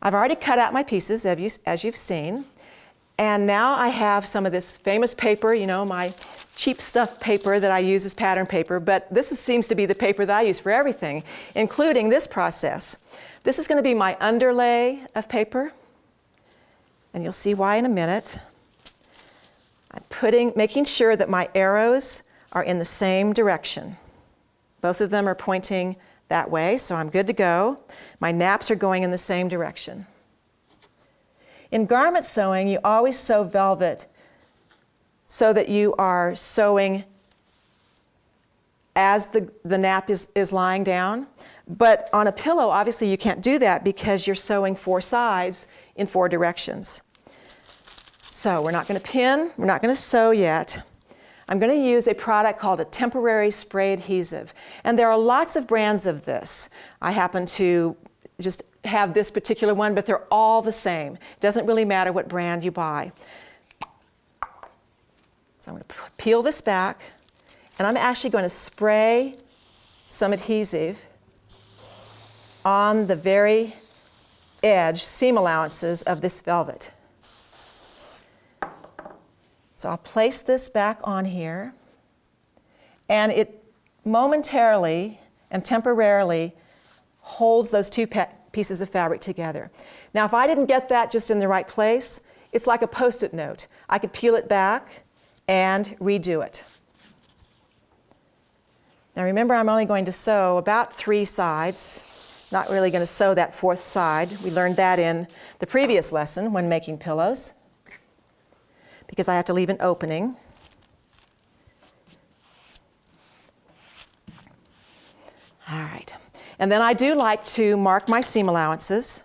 I've already cut out my pieces, as you've seen. And now I have some of this famous paper, you know, my cheap stuff paper that I use as pattern paper, but seems to be the paper that I use for everything, including this process. This is going to be my underlay of paper, and you'll see why in a minute. I'm making sure that my arrows are in the same direction. Both of them are pointing that way, so I'm good to go. My naps are going in the same direction. In garment sewing, you always sew velvet so that you are sewing as the nap is lying down. But on a pillow, obviously you can't do that because you're sewing 4 sides in 4 directions. So we're not going to pin, we're not going to sew yet. I'm going to use a product called a temporary spray adhesive. And there are lots of brands of this. I happen to just have this particular one, but they're all the same. It doesn't really matter what brand you buy. So I'm going to peel this back, and I'm actually going to spray some adhesive on the very edge seam allowances of this velvet. So I'll place this back on here, and it momentarily and temporarily holds those 2 pieces of fabric together. Now, if I didn't get that just in the right place, it's like a Post-it note. I could peel it back and redo it. Now remember, I'm only going to sew about 3 sides. Not really going to sew that 4th side. We learned that in the previous lesson when making pillows, because I have to leave an opening. All right. And then I do like to mark my seam allowances.